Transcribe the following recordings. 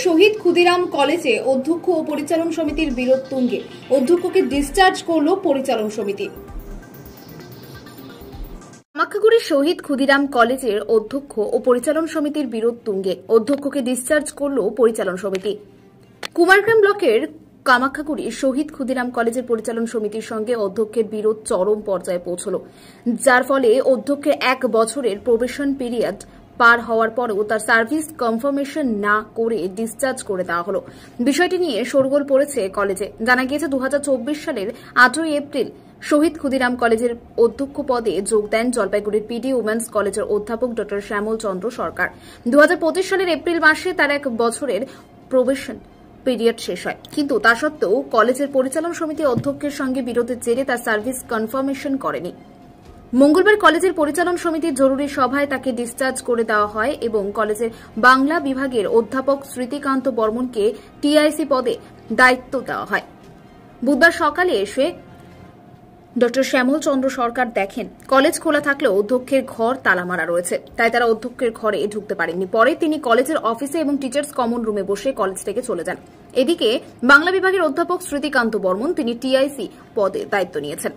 শহীদ ক্ষুদিরাম কলেজে অধ্যক্ষ ও পরিচালন সমিতির বিরোধ তুঙ্গে। অধ্যক্ষকে ডিসচার্জ করল পরিচালন সমিতি। কামাখ্যাগুড়ির শহীদ ক্ষুদিরাম কলেজের অধ্যক্ষ ও পরিচালন সমিতির বিরোধ তুঙ্গে। অধ্যক্ষকে ডিসচার্জ করল পরিচালন সমিতি। কুমারগ্রাম ব্লকের কামাখ্যাগুড়ির শহীদ ক্ষুদিরাম কলেজের পরিচালন সমিতির সঙ্গে অধ্যক্ষের বিরোধ চরম পর্যায়ে পৌঁছল, যার ফলে অধ্যক্ষের 1 বছরের প্রবেশন পিরিয়ড পার হওয়ার পরেও তার সার্ভিস কনফার্মেশন না করে ডিসচার্জ করে দেওয়া হল। বিষয়টি নিয়ে শোরগোল পড়েছে কলেজে। জানা গিয়েছে 2024 সালের 8ই এপ্রিল শহীদ ক্ষুদিরাম কলেজের অধ্যক্ষ পদে যোগ দেন জলপাইগুড়ির পিডি উমেন্স কলেজের অধ্যাপক ড শ্যামল চন্দ্র সরকার। 2025 সালের এপ্রিল মাসে তার 1 বছরের প্রবেশন পিরিয়ড শেষ হয়, কিন্তু তা সত্ত্বেও কলেজের পরিচালন সমিতি অধ্যক্ষের সঙ্গে বিরোধের জেরে তার সার্ভিস কনফার্মেশন করেনি। মঙ্গলবার কলেজের পরিচালন সমিতির জরুরি সভায় তাকে ডিসচার্জ করে দেওয়া হয় এবং কলেজের বাংলা বিভাগের অধ্যাপক স্মৃতিকান্ত বর্মনকে টিআইসি পদে দায়িত্ব দেওয়া হয়। বুধবার সকালে এসে ড শ্যামল চন্দ্র সরকার দেখেন কলেজ খোলা থাকলেও অধ্যক্ষের ঘর তালা মারা রয়েছে, তাই তারা অধ্যক্ষের ঘরে ঢুকতে পারেননি। পরে তিনি কলেজের অফিসে এবং টিচার্স কমন রুমে বসে কলেজ থেকে চলে যান। এদিকে বাংলা বিভাগের অধ্যাপক স্মৃতিকান্ত বর্মন তিনি টিআইসি পদে দায়িত্ব নিয়েছেন।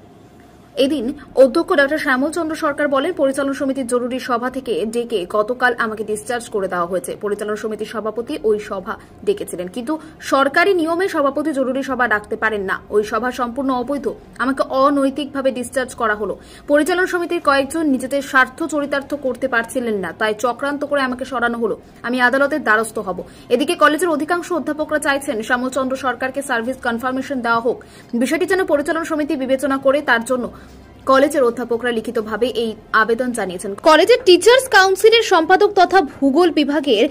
এদিন অধ্যক্ষ ড শ্যামল চন্দ্র সরকার বলেন, পরিচালন সমিতির জরুরি সভা থেকে ডেকে গতকাল আমাকে ডিসচার্জ করে দেওয়া হয়েছে। পরিচালন সমিতির সভাপতি ওই সভা ডেকেছিলেন, কিন্তু সরকারি নিয়মে সভাপতি জরুরি সভা ডাকতে পারেন না। ওই সভা সম্পূর্ণ অবৈধ। আমাকে অনৈতিকভাবে ডিসচার্জ করা হলো। পরিচালন সমিতির কয়েকজন নিজেদের স্বার্থ চরিতার্থ করতে পারছিলেন না, তাই চক্রান্ত করে আমাকে সরানো হলো। আমি আদালতের দ্বারস্থ হব। এদিকে কলেজের অধিকাংশ অধ্যাপকরা চাইছেন শ্যামল চন্দ্র সরকারকে সার্ভিস কনফার্মেশন দেওয়া হোক। বিষয়টি যেন পরিচালন সমিতি বিবেচনা করে, তার জন্য কলেজের অধ্যাপকরা লিখিতভাবে এই আবেদন জানিয়েছেন। কলেজের টিচার্স কাউন্সিলের সম্পাদক তথা ভূগোল বিভাগের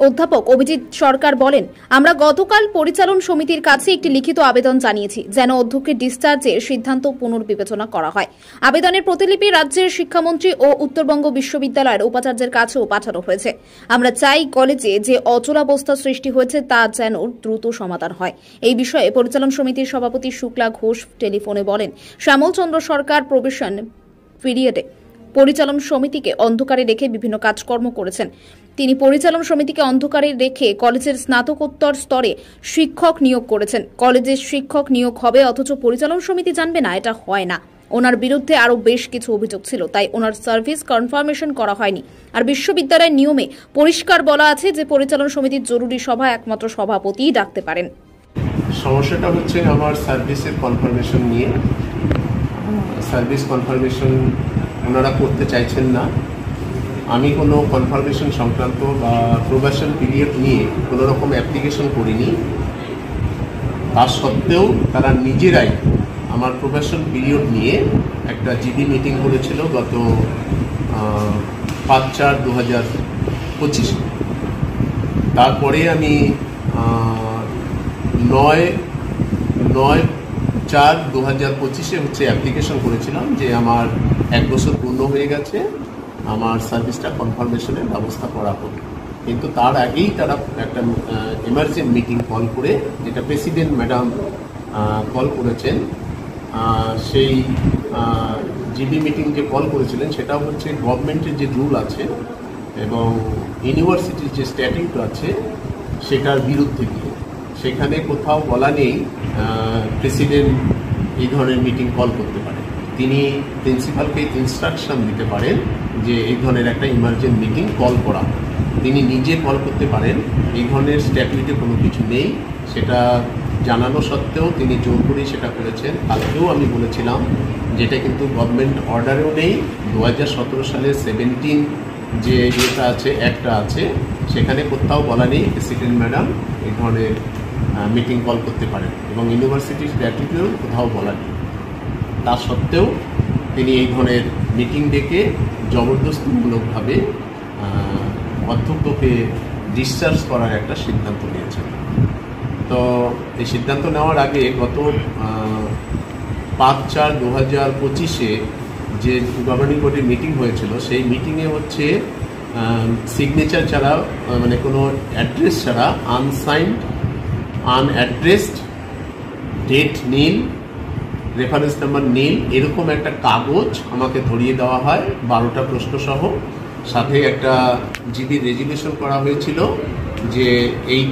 অধ্যাপক অভিজিৎ সরকার বলেন, আমরা গতকাল পরিচালন সমিতির কাছে একটি লিখিত আবেদন জানিয়েছি যেন অধ্যক্ষের ডিসচার্জের সিদ্ধান্ত পুনর্বিবেচনা করা হয়। আবেদনের প্রতিলিপি রাজ্যের শিক্ষামন্ত্রী ও উত্তরবঙ্গ বিশ্ববিদ্যালয়ের উপাচার্যের কাছেও পাঠানো হয়েছে। আমরা চাই কলেজে যে অচলাবস্থা সৃষ্টি হয়েছে তা যেন দ্রুত সমাধান হয়। এই বিষয়ে পরিচালন সমিতির সভাপতি শুক্লা ঘোষ টেলিফোনে বলেন, শ্যামল চন্দ্র সরকার প্রবেশন পিরিয়ডে পরিচালন সমিতিকে অন্ধকারে রেখে বিভিন্ন কাজকর্ম করেছেন। তিনি পরিচালন সমিতিকে অন্ধকারে রেখে কলেজের স্নাতকোত্তর স্তরে শিক্ষক নিয়োগ করেছেন। কলেজের শিক্ষক নিয়োগ হবে অথচ পরিচালন সমিতি জানবে না, এটা হয় না। ওনার বিরুদ্ধে আরও বেশ কিছু অভিযোগ ছিল, তাই ওনার সার্ভিস কনফার্মেশন করা হয়নি। আর বিশ্ববিদ্যালয়ের নিয়মে পরিষ্কার বলা আছে যে পরিচালন সমিতির জরুরি সভা একমাত্র সভাপতিই ডাকতে পারেন। সমস্যাটা হচ্ছে আমার সার্ভিসের কনফার্মেশন নিয়ে। সার্ভিস কনফার্মেশন ওনারা করতে চাইছেন না। আমি কোনো কনফার্মেশন সংক্রান্ত বা প্রবেশন পিরিয়ড নিয়ে কোনো রকম অ্যাপ্লিকেশন করিনি। তা সত্ত্বেও তারা নিজেরাই আমার প্রবেশন পিরিয়ড নিয়ে একটা জিডি মিটিং করেছিল গত 5/4/2025। তারপরে আমি 9/4/2025 হচ্ছে অ্যাপ্লিকেশন করেছিলাম যে আমার 1 বছর পূর্ণ হয়ে গেছে, আমার সার্ভিসটা কনফার্মেশনের ব্যবস্থা করা হবে। কিন্তু তার আগেই তারা একটা এমার্জেন্সি মিটিং কল করে, যেটা প্রেসিডেন্ট ম্যাডাম কল করেছেন, সেই জিডি মিটিং যে কল করেছিলেন সেটা হচ্ছে গভর্নমেন্টের যে রুল আছে এবং ইউনিভার্সিটির যে স্ট্যাটিউট আছে সেটার বিরুদ্ধে গিয়ে। সেখানে কোথাও বলা নেই প্রেসিডেন্ট এই ধরনের মিটিং কল করতে পারে। তিনি প্রিন্সিপালকে ইনস্ট্রাকশন দিতে পারেন যে এই ধরনের একটা ইমার্জেন্সি মিটিং কল করা। তিনি নিজে কল করতে পারেন, এই ধরনের স্ট্যাটিউটে কোনো কিছু নেই। সেটা জানানো সত্ত্বেও তিনি জোর করেই সেটা করেছেন। কালকেও আমি বলেছিলাম যেটা কিন্তু গভর্নমেন্ট অর্ডারেও নেই। 2017 সালের 17 যে ইয়েটা আছে, একটা আছে, সেখানে কোথাও বলা নেই প্রেসিডেন্ট ম্যাডাম এই ধরনের মিটিং কল করতে পারেন এবং ইউনিভার্সিটির স্ট্যাটিউটেও কোথাও বলা নেই। তা সত্ত্বেও তিনি এই ধরনের মিটিং ডেকে জবরদস্তিমূলকভাবে অধ্যক্ষকে ডিসচার্জ করার একটা সিদ্ধান্ত নিয়েছেন। তো এই সিদ্ধান্ত নেওয়ার আগে গত 5/4/2025 যে গভর্নিং বডির মিটিং হয়েছিল, সেই মিটিংয়ে হচ্ছে সিগনেচার ছাড়া, মানে কোনো অ্যাড্রেস ছাড়া, আনসাইন্ড, আনঅ্যাড্রেসড, ডেট নীল, রেফারেন্স নাম্বার নীল, এরকম একটা কাগজ আমাকে ধরিয়ে দেওয়া হয় 12টা প্রশ্ন সহ। সাথে একটা জিডি রেজুলেশন করা হয়েছিল যে এই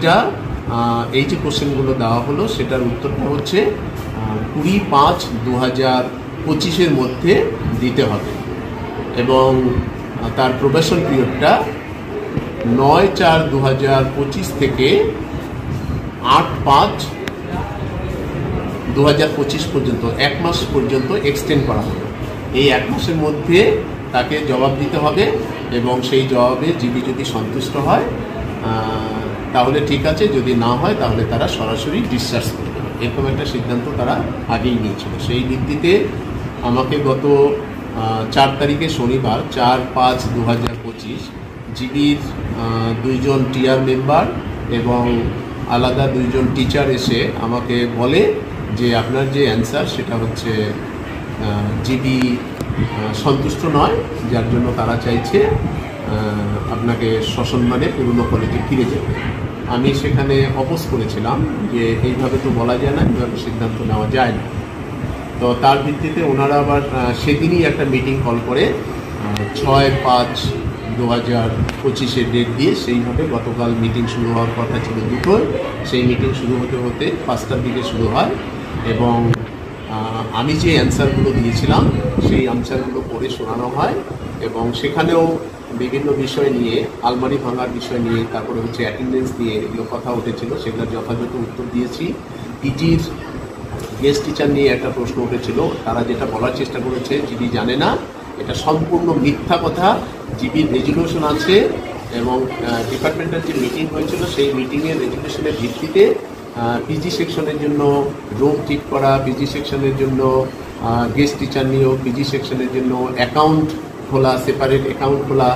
যে কোশ্চেনগুলো দেওয়া হলো সেটার উত্তরটা হচ্ছে 20/5/2025 মধ্যে দিতে হবে এবং তার প্রবেশন পিরিয়ডটা 9/4/2025 থেকে 8/5/2025 পর্যন্ত 1 মাস পর্যন্ত এক্সটেন্ড করা হলো। এই 1 মাসের মধ্যে তাকে জবাব দিতে হবে এবং সেই জবাবে জিবি যদি সন্তুষ্ট হয় তাহলে ঠিক আছে, যদি না হয় তাহলে তারা সরাসরি ডিসচার্জ করবে। এরকম একটা সিদ্ধান্ত তারা আগেই নিয়েছিল। সেই ভিত্তিতে আমাকে গত 4 তারিখে শনিবার 4/5/2025 জিবির 2 জন টিআর মেম্বার এবং আলাদা 2 জন টিচার এসে আমাকে বলে যে আপনার যে অ্যান্সার সেটা হচ্ছে জিবি সন্তুষ্ট নয়, যার জন্য তারা চাইছে আপনাকে সসম্মানে পুরনো কলেজে ফিরে যেতে। আমি সেখানে অপোজ করেছিলাম যে এইভাবে তো বলা যায় না, এইভাবে সিদ্ধান্ত নেওয়া যায় না। তো তার ভিত্তিতে ওনারা আবার সেদিনই একটা মিটিং কল করে 6/5/2025 ডেট দিয়ে সেইভাবে গতকাল মিটিং শুরু হওয়ার কথা ছিল 2টোয়, সেই মিটিং শুরু হতে হতে 5টার দিকে শুরু হয় এবং আমি যে অ্যান্সারগুলো দিয়েছিলাম সেই অ্যান্সারগুলো পড়ে শোনানো হয় এবং সেখানেও বিভিন্ন বিষয় নিয়ে, আলমারি ভাঙার বিষয় নিয়ে, তারপরে হচ্ছে অ্যাটেন্ডেন্স নিয়ে এগুলো কথা উঠেছিল, সেগুলোর যথাযথ উত্তর দিয়েছি। পিজির গেস্ট টিচার নিয়ে একটা প্রশ্ন উঠেছিল, তারা যেটা বলার চেষ্টা করেছে জিবি জানে না, এটা সম্পূর্ণ মিথ্যা কথা। জিবির রেজুলেশন আছে এবং ডিপার্টমেন্টের যে মিটিং হয়েছিল সেই মিটিংয়ের রেজুলেশনের ভিত্তিতে পিজি সেকশনের জন্য রুম ঠিক করা, পিজি সেকশনের জন্য গেস্ট টিচার নিয়োগ, পিজি সেকশনের জন্য অ্যাকাউন্ট খোলা, সেপারেট অ্যাকাউন্ট খোলা,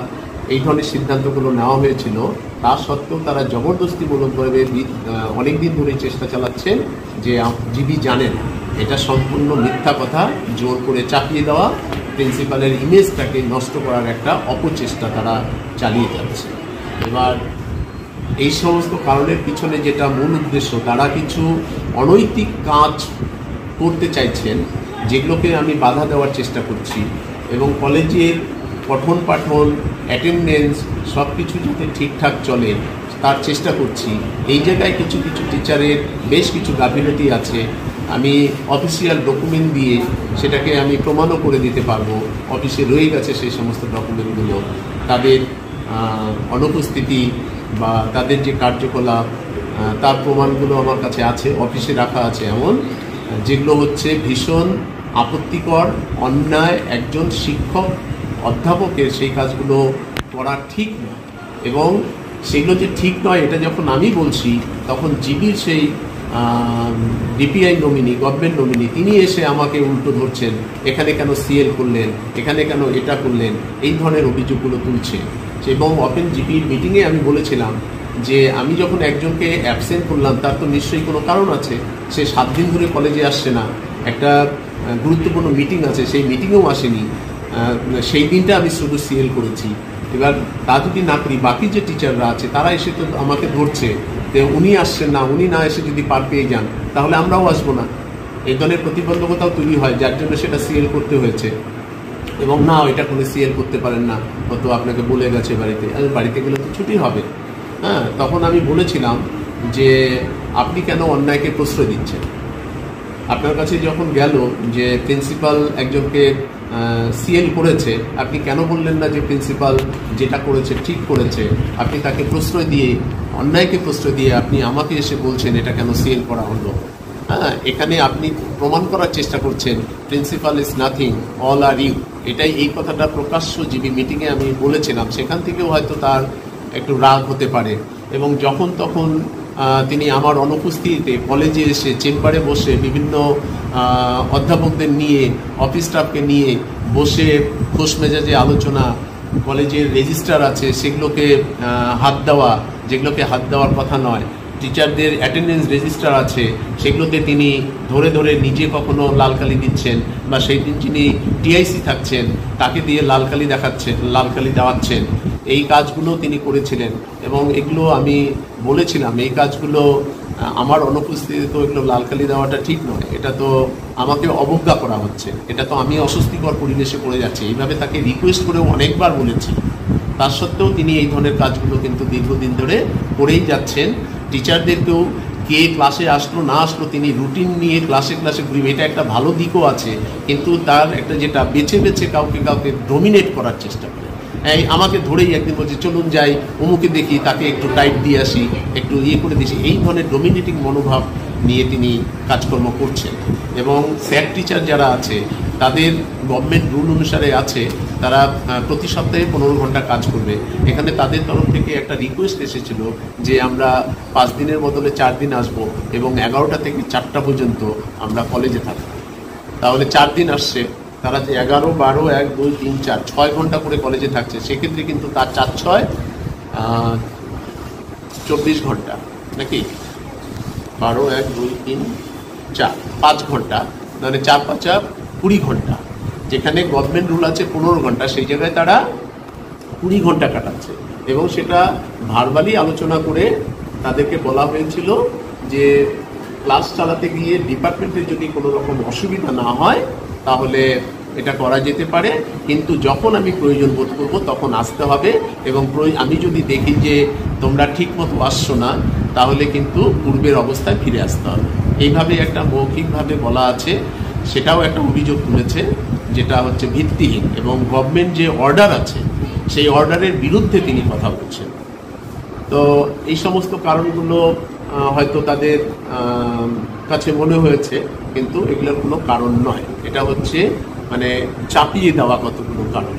এই ধরনের সিদ্ধান্তগুলো নেওয়া হয়েছিল। তা সত্ত্বেও তারা জবরদস্তিমূলকভাবে অনেক দিন ধরে চেষ্টা চালাচ্ছেন যে জিবি জানেন, এটা সম্পূর্ণ মিথ্যা কথা, জোর করে চাপিয়ে দেওয়া, প্রিন্সিপালের ইমেজটাকে নষ্ট করার একটা অপচেষ্টা তারা চালিয়ে যাচ্ছে। এবার এই সমস্ত কারণের পিছনে যেটা মূল উদ্দেশ্য, তারা কিছু অনৈতিক কাজ করতে চাইছেন যেগুলোকে আমি বাধা দেওয়ার চেষ্টা করছি এবং কলেজের পঠন পাঠন, অ্যাটেন্ডেন্স সব কিছু যাতে ঠিকঠাক চলে তার চেষ্টা করছি। এই জায়গায় কিছু কিছু টিচারের বেশ কিছু গাফিলতি আছে, আমি অফিসিয়াল ডকুমেন্ট দিয়ে সেটাকে আমি প্রমাণও করে দিতে পারবো। অফিসে রয়ে গেছে সেই সমস্ত ডকুমেন্টগুলো, তাদের অনুপস্থিতি বা তাদের যে কার্যকলাপ তার প্রমাণগুলো আমার কাছে আছে, অফিসে রাখা আছে, এমন যেগুলো হচ্ছে ভীষণ আপত্তিকর, অন্যায়। একজন শিক্ষক অধ্যাপকের সেই কাজগুলো করা ঠিক নয় এবং সেগুলো যে ঠিক নয় এটা যখন আমি বলছি তখন জিবির সেই ডিপিআই নমিনি, গভর্নমেন্ট নমিনি, তিনি এসে আমাকে উল্টো ধরছেন, এখানে কেন সিএল করলেন, এখানে কেন এটা করলেন, এই ধরনের অভিযোগগুলো তুলছে। এবং ওপেন জিপির মিটিংয়ে আমি বলেছিলাম যে আমি যখন একজনকে অ্যাবসেন্ট করলাম তার তো নিশ্চয়ই কোনো কারণ আছে, সে 7 দিন ধরে কলেজে আসছে না, একটা গুরুত্বপূর্ণ মিটিং আছে সেই মিটিংয়েও আসেনি, সেই দিনটা আমি শুধু সিএল করেছি। এবার তা যদি না করি বাকি যে টিচাররা আছে তারা এসে তো আমাকে ধরছে যে উনি আসছেন না, উনি না এসে যদি পার পেয়ে যান তাহলে আমরাও আসবো না। এই ধরনের প্রতিবন্ধকতাও তৈরি হয়, যার জন্য সেটা সিএল করতে হয়েছে। এবং না, এটা কোনো সিএল করতে পারেন না, হয়তো আপনাকে বলে গেছে বাড়িতে গেলে তো ছুটি হবে। হ্যাঁ, তখন আমি বলেছিলাম যে আপনি কেন অন্যায়কে প্রশ্রয় দিচ্ছেন? আপনার কাছে যখন গেল যে প্রিন্সিপাল একজনকে সিএল করেছে, আপনি কেন বললেন না যে প্রিন্সিপাল যেটা করেছে ঠিক করেছে? আপনি তাকে প্রশ্রয় দিয়ে, অন্যায়কে প্রশ্রয় দিয়ে আপনি আমাকে এসে বলছেন এটা কেন সিএল করা হলো? হ্যাঁ, এখানে আপনি প্রমাণ করার চেষ্টা করছেন principal is nothing, all are you. এটাই, এই কথাটা প্রকাশ্য জিবি মিটিংয়ে আমি বলেছিলাম। সেখান থেকেও হয়তো তার একটু রাগ হতে পারে এবং যখন তখন তিনি আমার অনুপস্থিতিতে কলেজে এসে চেম্বারে বসে বিভিন্ন অধ্যাপকদের নিয়ে, অফিস স্টাফকে নিয়ে বসে খোশ মেজাজে আলোচনা, কলেজের রেজিস্ট্রার আছে সেগুলোকে হাত দেওয়া, যেগুলোকে হাত দেওয়ার কথা নয়, টিচারদের অ্যাটেন্ডেন্স রেজিস্টার আছে সেগুলোতে তিনি ধরে ধরে নিজে কখনো লালকালি দিচ্ছেন বা সেই দিন যিনি টিআইসি থাকছেন তাকে দিয়ে লালকালি দেখাচ্ছেন, লালকালি দেওয়াচ্ছেন। এই কাজগুলো তিনি করেছিলেন এবং এগুলো আমি বলেছিলাম এই কাজগুলো আমার অনুপস্থিতিতে তো এগুলো লালকালি দেওয়াটা ঠিক নয়, এটা তো আমাকে অবজ্ঞা করা হচ্ছে, এটা তো আমি অস্বস্তিকর পরিবেশে পড়ে যাচ্ছি। এইভাবে তাকে রিকোয়েস্ট করেও অনেকবার বলেছি তার সত্ত্বেও তিনি এই ধরনের কাজগুলো কিন্তু দীর্ঘদিন ধরে করেই যাচ্ছেন। টিচারদেরকেও কে ক্লাসে আসলো না আসলো তিনি রুটিন নিয়ে ক্লাসে ঘুরিয়ে, এটা একটা ভালো দিকও আছে, কিন্তু তার একটা যেটা বেছে বেছে কাউকে ডোমিনেট করার চেষ্টা করে। এই আমাকে ধরেই একদিন বলছে চলুন যাই অমুকে দেখি, তাকে একটু টাইট দিয়ে আসি, একটু করে দিয়েছি, এই ধরনের ডোমিনেটিং মনোভাব নিয়ে তিনি কাজকর্ম করছেন। এবং স্যার টিচার যারা আছে তাদের গভর্নমেন্ট রুল অনুসারে আছে, তারা প্রতি সপ্তাহে 15 ঘন্টা কাজ করবে। এখানে তাদের তরফ থেকে একটা রিকোয়েস্ট এসেছিল যে আমরা 5 দিনের বদলে 4 দিন আসবো এবং 11টা থেকে 4টা পর্যন্ত আমরা কলেজে থাকবো। তাহলে 4 দিন আসছে, তারা যে 11, 12, 1, 2, 3, 4, 6 ঘন্টা করে কলেজে থাকছে, সেক্ষেত্রে কিন্তু তার 4, 6, 24 ঘন্টা নাকি 12, 1, 2, 3, 4, 5 ঘন্টা, মানে 4, 5, 20 ঘন্টা। যেখানে গভর্নমেন্ট রুল আছে 15 ঘন্টা, সেই জায়গায় তারা 20 ঘন্টা কাটাচ্ছে। এবং সেটা ভার্বালি আলোচনা করে তাদেরকে বলা হয়েছিল যে ক্লাস চালাতে গিয়ে ডিপার্টমেন্টের যদি কোনো রকম অসুবিধা না হয় তাহলে এটা করা যেতে পারে, কিন্তু যখন আমি প্রয়োজন বোধ করবো তখন আসতে হবে, এবং আমি যদি দেখি যে তোমরা ঠিক মতো আসছো না তাহলে কিন্তু পূর্বের অবস্থায় ফিরে আসতে হবে। এইভাবে একটা মৌখিকভাবে বলা আছে, সেটাও একটা অভিযোগ তুলেছে যেটা হচ্ছে ভিত্তিহীন, এবং গভর্নমেন্ট যে অর্ডার আছে সেই অর্ডারের বিরুদ্ধে তিনি কথা বলছেন। তো এই সমস্ত কারণগুলো হয়তো তাদের কাছে মনে হয়েছে, কিন্তু এগুলোর কোনো কারণ নয়। এটা হচ্ছে মানে চাপিয়ে দেওয়া কতগুলো কারণ।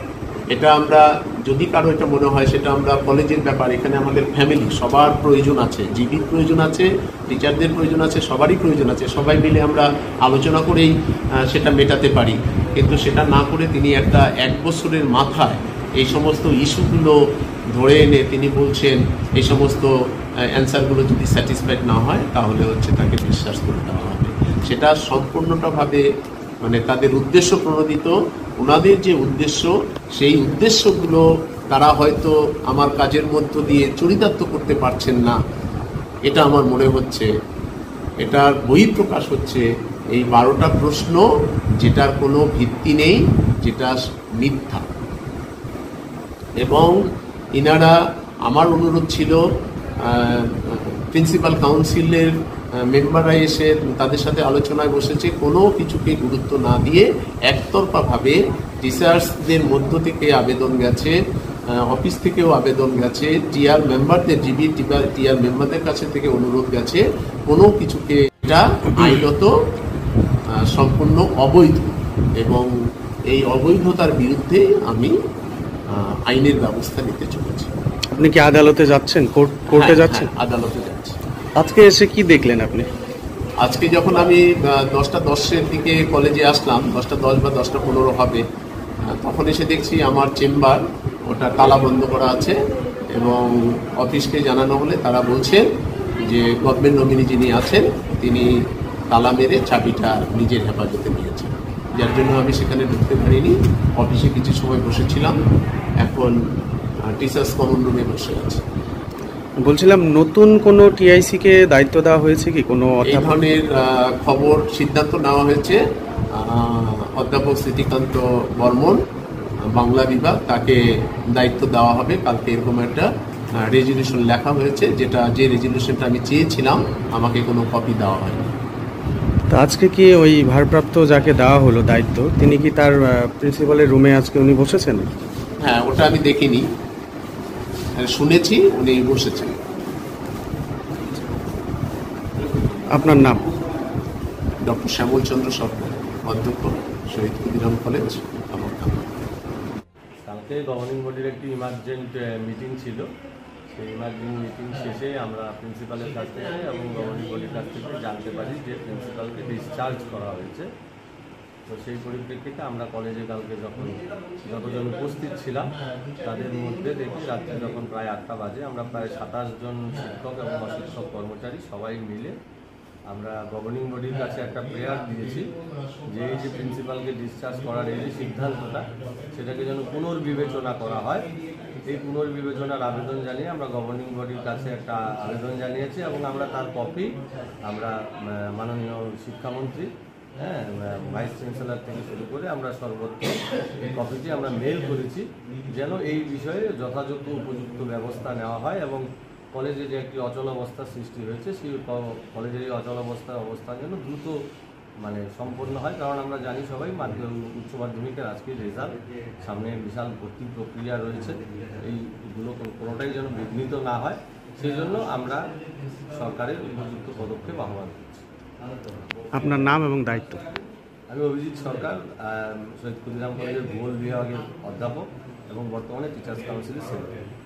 এটা আমরা যদি কারো এটা মনে হয়, সেটা আমরা কলেজের ব্যাপার, এখানে আমাদের ফ্যামিলি সবার প্রয়োজন আছে, জিবির প্রয়োজন আছে, টিচারদের প্রয়োজন আছে, সবারই প্রয়োজন আছে, সবাই মিলে আমরা আলোচনা করেই সেটা মেটাতে পারি। কিন্তু সেটা না করে তিনি একটা 1 বছরের মাথায় এই সমস্ত ইস্যুগুলো ধরে এনে তিনি বলছেন এই সমস্ত অ্যান্সারগুলো যদি স্যাটিসফাইড না হয় তাহলে হচ্ছে তাকে বিশ্বাস করে দেওয়া হবে। সেটা সম্পূর্ণটাভাবে মানে তাদের উদ্দেশ্য প্রণোদিত। ওনাদের যে উদ্দেশ্য, সেই উদ্দেশ্যগুলো তারা হয়তো আমার কাজের মধ্য দিয়ে চরিতার্থ করতে পারছেন না, এটা আমার মনে হচ্ছে। এটার বহিঃপ্রকাশ হচ্ছে এই 12টা প্রশ্ন, যেটার কোনো ভিত্তি নেই, যেটা মিথ্যা। এবং ইনারা, আমার অনুরোধ ছিল প্রিন্সিপাল কাউন্সিলের মেম্বাররা এসে তাদের সাথে আলোচনায় বসেছে, কোনো কিছুকে গুরুত্ব না দিয়ে একতরফাভাবে টিচার্সদের মধ্য থেকে আবেদন গেছে, অফিস থেকেও আবেদন গেছে, টিআর মেম্বারদের, জিবি টিআর মেম্বারদের কাছে থেকে অনুরোধ গেছে, কোনো কিছুকে এটা আইনত সম্পূর্ণ অবৈধ, এবং এই অবৈধতার বিরুদ্ধে আমি আইনের ব্যবস্থা নিতে চলেছি। আপনি কি আদালতে যাচ্ছেন, কোর্টে যাচ্ছেন? আদালতে যাচ্ছি। আজকে এসে কি দেখলেন আপনি? আজকে যখন আমি 10:10-এর দিকে কলেজে আসলাম, 10:10 বা 10:15 হবে, তখন এসে দেখছি আমার চেম্বার ওটা তালা বন্ধ করা আছে, এবং অফিসকে জানানো হলে তারা বলছেন যে গভর্নমেন্ট নমিনি যিনি আছেন তিনি তালা মেরে চাবিটা নিজের হেফাজতে নিয়েছেন, যার জন্য আমি সেখানে ঢুকতে পারিনি। অফিসে কিছু সময় বসেছিলাম, এখন টিচার্স কমন রুমে বসে আছি। বলছিলাম, নতুন কোনো টিআইসি কে দায়িত্ব দেওয়া হয়েছে কি? কোনো এই ধরনের খবর সিদ্ধান্ত নেওয়া হয়েছে। অধ্যাপক স্মৃতিকান্ত বর্মন, বাংলা বিভাগ, তাকে দায়িত্ব দেওয়া হবে। কালকে এরকম একটা রেজলিউশন লেখা হয়েছে, যে রেজলিউশনটা আমি চেয়েছিলাম আমাকে কোনো কপি দেওয়া হয়নি। তো আজকে কি ওই ভারপ্রাপ্ত যাকে দেওয়া হলো দায়িত্ব, তিনি কি তার প্রিন্সিপালের রুমে আজকে উনি বসেছেন? হ্যাঁ, ওটা আমি দেখিনি, শুনেছি উনি বসেছেন। আপনার নাম? ডক্টর শ্যামল চন্দ্র সরকার, অধ্যক্ষ, শহীদ ক্ষুদিরাম কলেজ, কামাখ্যা। কালকে গভর্নিং বডির একটি ইমার্জেন্ট মিটিং ছিল। সেই ইমার্জেন্ট মিটিং শেষে আমরা প্রিন্সিপালের কাছ থেকে এবং গভর্নিং বডির কাছ থেকে জানতে পারি যে প্রিন্সিপালকে ডিসচার্জ করা হয়েছে। তো সেই পরিপ্রেক্ষিতে আমরা কলেজে কালকে যতজন উপস্থিত ছিলাম তাদের মধ্যে দেখি রাত্রে যখন প্রায় 8টা বাজে, আমরা প্রায় 27 জন শিক্ষক এবং অশিক্ষক কর্মচারী সবাই মিলে আমরা গভর্নিং বডির কাছে একটা প্রেয়ার দিয়েছি যে এই যে প্রিন্সিপালকে ডিসচার্জ করার এই যে সিদ্ধান্তটা, সেটাকে যেন পুনর্বিবেচনা করা হয়। এই পুনর্বিবেচনার আবেদন জানিয়ে আমরা গভর্নিং বডির কাছে একটা আবেদন জানিয়েছি, এবং আমরা তার কপি আমরা মাননীয় শিক্ষামন্ত্রী হ্যাঁ, ভাইস চ্যান্সেলর থেকে শুরু করে আমরা সর্বত্র এই কপিটি আমরা মেল করেছি যেন এই বিষয়ে যথাযথ উপযুক্ত ব্যবস্থা নেওয়া হয় এবং কলেজে যে একটি অচলাবস্থার সৃষ্টি হয়েছে সেই কলেজের এই অবস্থার জন্য দ্রুত সম্পন্ন হয়। কারণ আমরা জানি সবাই উচ্চ মাধ্যমিকের আজকের রেজাল্ট সামনে, বিশাল ভর্তি প্রক্রিয়া রয়েছে, এইগুলো কোনোটাই যেন বিঘ্নিত না হয় সেই জন্য আমরা সরকারের উপযুক্ত পদক্ষেপ আহ্বান করছি। আপনার নাম এবং দায়িত্ব? আমি অভিজিৎ সরকার, শহীদ ক্ষুদিরাম কলেজের ভূগোল বিভাগের অধ্যাপক এবং বর্তমানে টিচার্স কাউন্সিলের সেক্রেটারি।